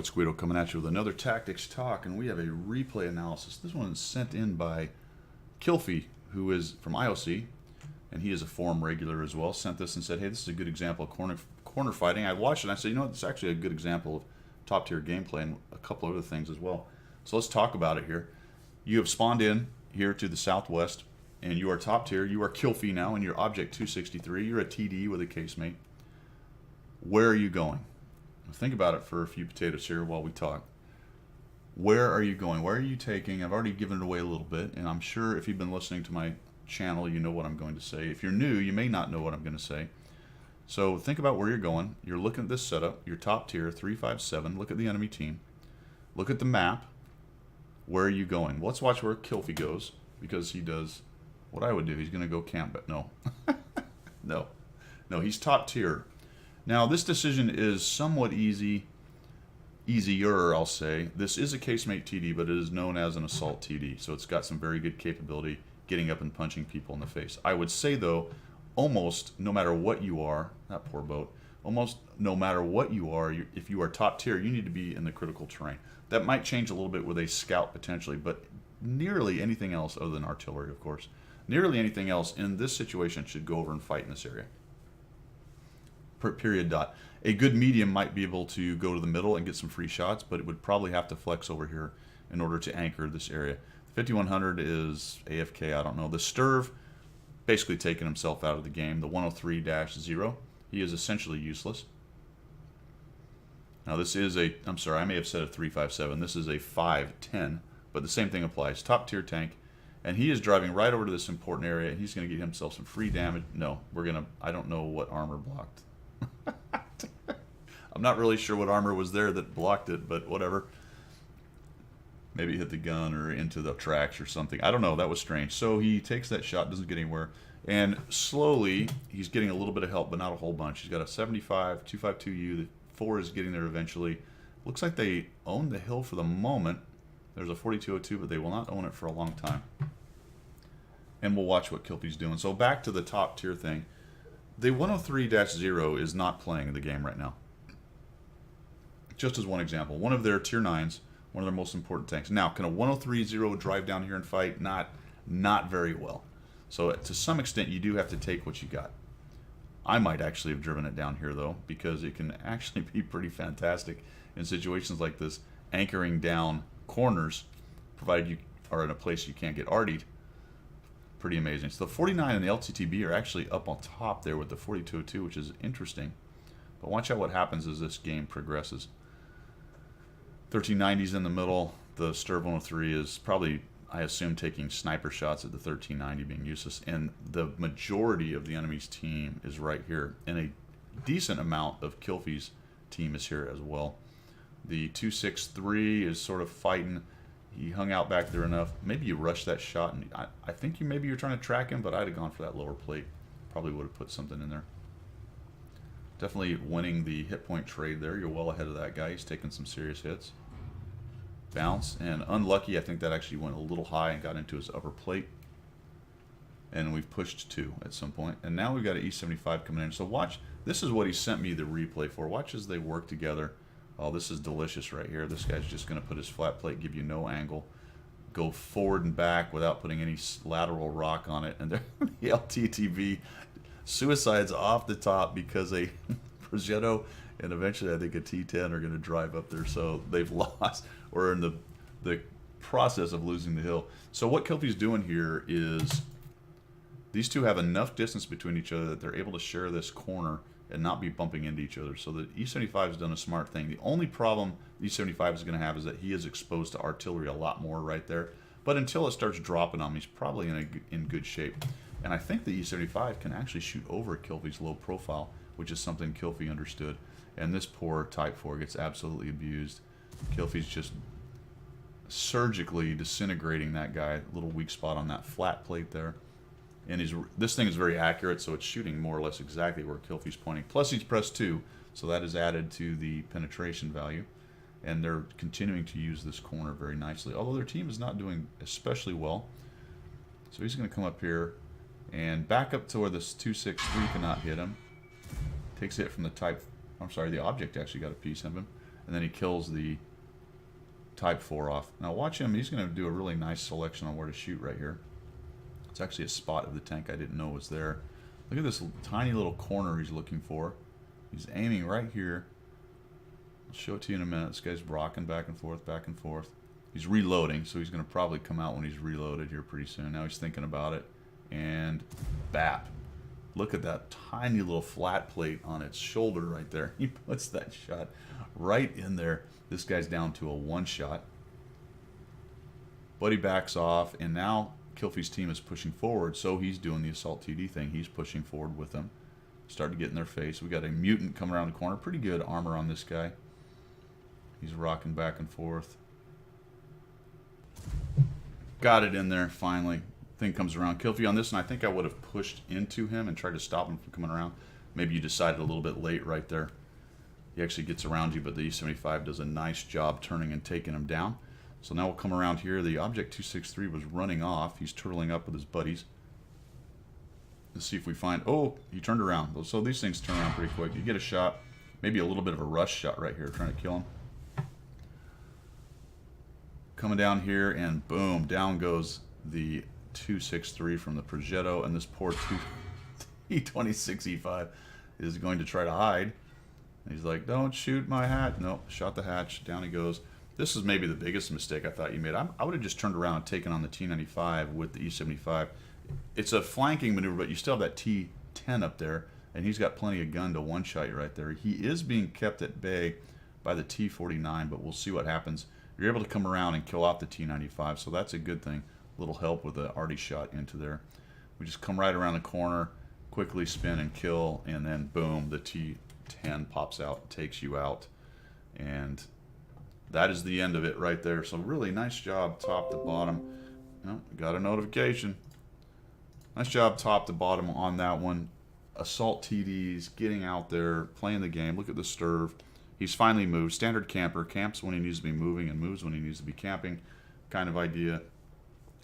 it's Guido coming at you with another Tactics Talk, and we have a replay analysis. This one is sent in by Kilphie, who is from IOC, and he is a forum regular as well. Sent this and said, hey, this is a good example of corner fighting. I watched it, and I said, you know, it's actually a good example of top-tier gameplay and a couple other things as well. So let's talk about it here. You have spawned in here to the southwest, and you are top tier. You are Kilphie now, and you're Object 263. You're a TD with a casemate. Where are you going? Think about it for a few potatoes here while we talk. Where are you going? Where are you taking? I've already given it away a little bit, and I'm sure if you've been listening to my channel, you know what I'm going to say. If you're new, you may not know what I'm going to say. So think about where you're going. You're looking at this setup. You're top tier, 357. Look at the enemy team. Look at the map. Where are you going? Well, let's watch where Kilphie goes, because he does what I would do. He's going to go camp, but no. No, he's top tier. Now, this decision is somewhat easier, I'll say. This is a casemate TD, but it is known as an assault TD, so it's got some very good capability getting up and punching people in the face. I would say, though, almost no matter what you are, that poor boat, almost no matter what you are, if you are top tier, you need to be in the critical terrain. That might change a little bit with a scout potentially, but nearly anything else, other than artillery, of course, nearly anything else in this situation should go over and fight in this area. Period dot. A good medium might be able to go to the middle and get some free shots, but it would probably have to flex over here in order to anchor this area. The 5100 is AFK, I don't know. The Sturv basically taking himself out of the game. The 103-0, he is essentially useless. Now this is a, I'm sorry, I may have said a 357. This is a 510, but the same thing applies. Top tier tank, and he is driving right over to this important area, and he's going to get himself some free damage. No, I don't know what armor blocked. I'm not really sure what armor was there that blocked it, but whatever. Maybe it hit the gun or into the tracks or something. I don't know. That was strange. So he takes that shot, doesn't get anywhere, and slowly he's getting a little bit of help, but not a whole bunch. He's got a 75, 252U. The 4 is getting there eventually. Looks like they own the hill for the moment. There's a 4202, but they will not own it for a long time. And we'll watch what Kilphie's doing. So back to the top tier thing. The 103-0 is not playing the game right now. Just as one example, one of their tier 9s, one of their most important tanks. Now, can a 103-0 drive down here and fight? Not very well. So to some extent, you do have to take what you got. I might actually have driven it down here, though, because it can actually be pretty fantastic in situations like this, anchoring down corners, provided you are in a place you can't get artied. Pretty amazing. So the 49 and the LTTB are actually up on top there with the 4202, which is interesting. But watch out what happens as this game progresses. 1390's in the middle. The Sturv 103 is probably, I assume, taking sniper shots at the 1390, being useless. And the majority of the enemy's team is right here. And a decent amount of Kilphie's team is here as well. The 263 is sort of fighting. He hung out back there enough. Maybe you rushed that shot, and I think maybe you're trying to track him, but I'd have gone for that lower plate. Probably would have put something in there. Definitely winning the hit point trade there. You're well ahead of that guy. He's taking some serious hits. Bounce, and unlucky, I think that actually went a little high and got into his upper plate. And we've pushed 2 at some point. And now we've got an E75 coming in. So watch, this is what he sent me the replay for. Watch as they work together. Oh, this is delicious right here. This guy's just going to put his flat plate, give you no angle, go forward and back without putting any lateral rock on it. And the LTTB suicides off the top because a Progetto and eventually I think a T10 are going to drive up there. So they've lost, or in the process of losing the hill. So what Kilphie's doing here is these two have enough distance between each other that they're able to share this corner and not be bumping into each other. So the E75 has done a smart thing. The only problem the E75 is going to have is that he is exposed to artillery a lot more right there. But until it starts dropping on him, he's probably in good shape. And I think the E75 can actually shoot over Kilphie's low profile, which is something Kilphie understood. And this poor Type 4 gets absolutely abused. Kilphie's just surgically disintegrating that guy. Little weak spot on that flat plate there. And this thing is very accurate, so it's shooting more or less exactly where Kilphie's pointing. Plus he's pressed 2, so that is added to the penetration value. And they're continuing to use this corner very nicely, although their team is not doing especially well. So he's going to come up here and back up to where this 263 cannot hit him. Takes a hit from the Type, I'm sorry, the Object actually got a piece of him. and then he kills the Type 4 off. Now watch him. He's going to do a really nice selection on where to shoot right here. It's actually a spot of the tank I didn't know was there. Look at this tiny little corner he's looking for. He's aiming right here. I'll show it to you in a minute. This guy's rocking back and forth, back and forth. He's reloading, so he's going to probably come out when he's reloaded here pretty soon. Now he's thinking about it. And bap. Look at that tiny little flat plate on its shoulder right there. He puts that shot right in there. This guy's down to a one shot. But he backs off, and now Kilphie's team is pushing forward, so he's doing the assault TD thing. He's pushing forward with them. Starting to get in their face. We got a mutant coming around the corner. Pretty good armor on this guy. He's rocking back and forth. Got it in there, finally. Thing comes around. Kilphie on this, and I think I would have pushed into him and tried to stop him from coming around. Maybe you decided a little bit late right there. He actually gets around you, but the E-75 does a nice job turning and taking him down. So now we'll come around here. The Object 263 was running off. He's turtling up with his buddies. Let's see if we find... Oh, he turned around. So these things turn around pretty quick. You get a shot, maybe a little bit of a rush shot right here, trying to kill him. Coming down here, and boom, down goes the 263 from the Progetto, and this poor E-26E5 is going to try to hide. He's like, don't shoot my hatch. No, shot the hatch. Down he goes. This is maybe the biggest mistake I thought you made. I would have just turned around and taken on the T-95 with the E-75. It's a flanking maneuver, but you still have that T-10 up there, and he's got plenty of gun to one-shot you right there. He is being kept at bay by the T-49, but we'll see what happens. You're able to come around and kill off the T-95, so that's a good thing. A little help with the arty shot into there. We just come right around the corner, quickly spin and kill, and then boom, the T-10 pops out, takes you out, and that is the end of it right there. So really nice job top to bottom. Oh, got a notification. Nice job top to bottom on that one. Assault TDs, getting out there, playing the game. Look at the Sturv. He's finally moved. Standard camper. Camps when he needs to be moving and moves when he needs to be camping kind of idea.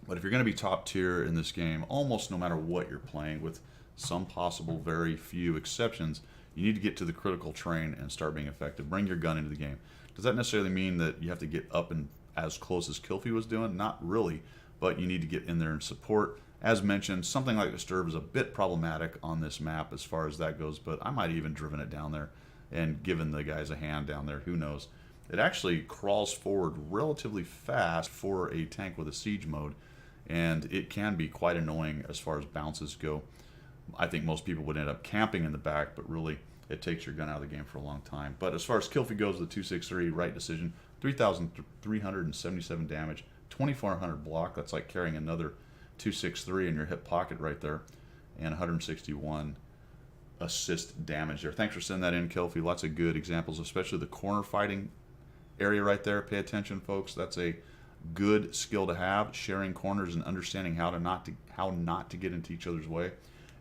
But if you're going to be top tier in this game, almost no matter what you're playing, with some possible very few exceptions, you need to get to the critical train and start being effective. Bring your gun into the game. Does that necessarily mean that you have to get up and as close as Kilphie was doing? Not really, but you need to get in there and support. As mentioned, something like the Sturv is a bit problematic on this map as far as that goes, but I might have even driven it down there and given the guys a hand down there. Who knows? It actually crawls forward relatively fast for a tank with a siege mode, and it can be quite annoying as far as bounces go. I think most people would end up camping in the back, but really it takes your gun out of the game for a long time. But as far as Kilphie goes, the 263, right decision, 3,377 damage, 2,400 block. That's like carrying another 263 in your hip pocket right there, and 161 assist damage there. Thanks for sending that in, Kilphie. Lots of good examples, especially the corner fighting area right there. Pay attention, folks. That's a good skill to have, sharing corners and understanding how not to get into each other's way,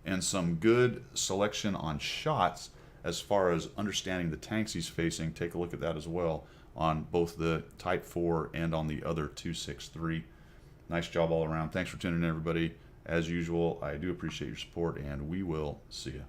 and some good selection on shots as far as understanding the tanks he's facing. Take a look at that as well on both the Type 4 and on the other 263. Nice job all around. Thanks for tuning in, everybody. As usual, I do appreciate your support, and we will see you.